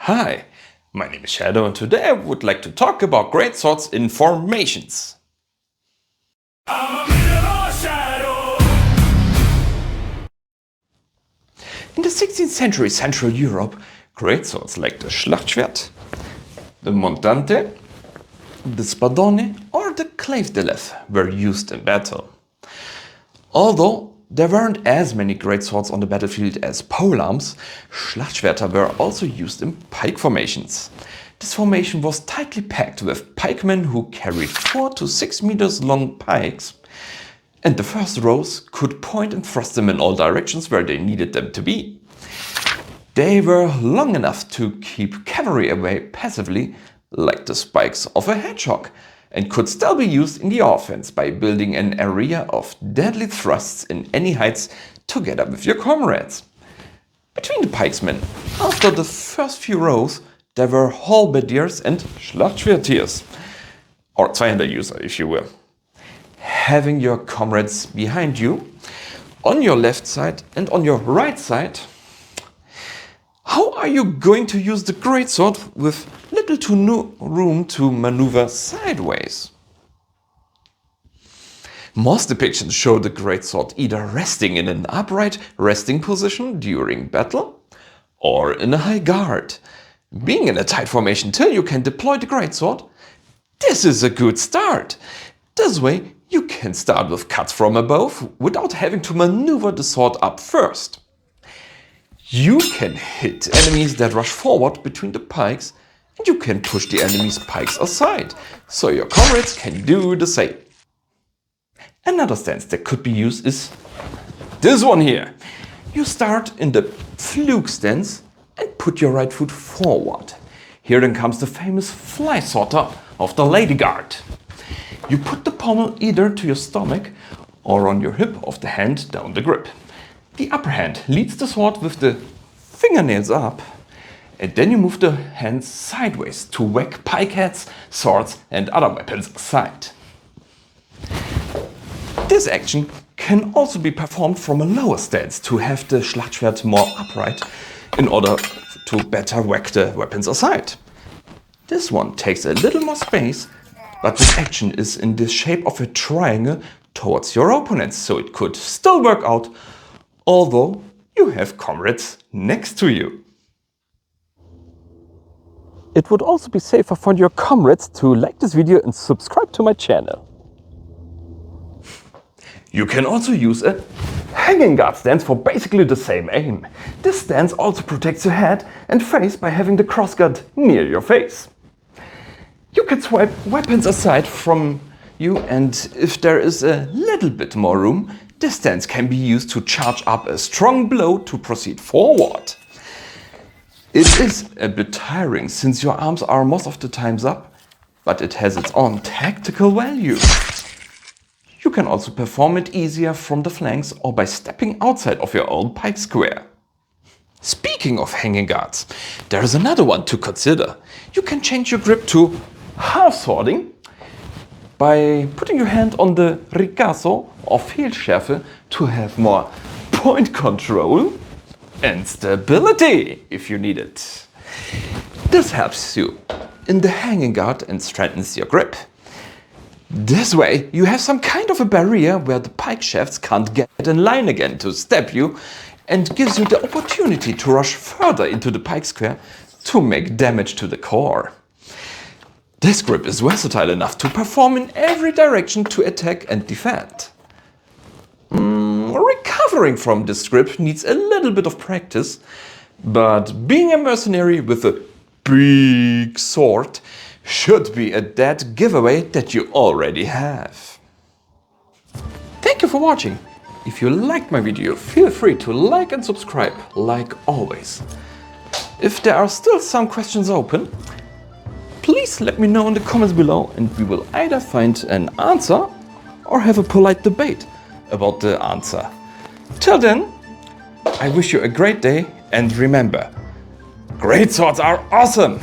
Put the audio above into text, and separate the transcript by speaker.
Speaker 1: Hi, my name is Shadow and today I would like to talk about greatswords in formations. In the 16th century Central Europe, greatswords like the schlachtschwert, the montante, the spadone or the claymore were used in battle. Although there weren't as many greatswords on the battlefield as polearms, schlachtschwerter were also used in pike formations. This formation was tightly packed with pikemen who carried 4 to 6 meters long pikes, and the first rows could point and thrust them in all directions where they needed them to be. They were long enough to keep cavalry away passively, like the spikes of a hedgehog, and could still be used in the offense by building an area of deadly thrusts in any heights together with your comrades. Between the pikesmen, after the first few rows, there were halberdiers and schlachtschwertiers, or zweihander user if you will. Having your comrades behind you, on your left side and on your right side. How are you going to use the greatsword with little to no room to maneuver sideways? Most depictions show the greatsword either resting in an upright resting position during battle or in a high guard. Being in a tight formation till you can deploy the greatsword, this is a good start. This way you can start with cuts from above without having to maneuver the sword up first. You can hit enemies that rush forward between the pikes, and you can push the enemy's pikes aside, so your comrades can do the same. Another stance that could be used is this one here. You start in the Fluke stance and put your right foot forward. Here then comes the famous fly sorter of the ladyguard. You put the pommel either to your stomach or on your hip of the hand down the grip. The upper hand leads the sword with the fingernails up, and then you move the hands sideways to whack pike heads, swords and other weapons aside. This action can also be performed from a lower stance to have the schlachtschwert more upright in order to better whack the weapons aside. This one takes a little more space, but this action is in the shape of a triangle towards your opponents, so it could still work out although you have comrades next to you. It would also be safer for your comrades to like this video and subscribe to my channel. You can also use a hanging guard stance for basically the same aim. This stance also protects your head and face by having the crossguard near your face. You can swipe weapons aside from you, and if there is a little bit more room, this stance can be used to charge up a strong blow to proceed forward. It is a bit tiring since your arms are most of the times up, but it has its own tactical value. You can also perform it easier from the flanks or by stepping outside of your own pike square. Speaking of hanging guards, there is another one to consider. You can change your grip to half swording by putting your hand on the ricasso or Fehlschärfe to have more point control and stability if you need it. This helps you in the hanging guard and strengthens your grip. This way you have some kind of a barrier where the pike shafts can't get in line again to stab you, and gives you the opportunity to rush further into the pike square to make damage to the core. This grip is versatile enough to perform in every direction to attack and defend. Recovering from this grip needs a little bit of practice, but being a mercenary with a big sword should be a dead giveaway that you already have. Thank you for watching. If you liked my video, feel free to like and subscribe, like always. If there are still some questions open, please let me know in the comments below and we will either find an answer or have a polite debate about the answer. Till then, I wish you a great day and remember, greatswords are awesome!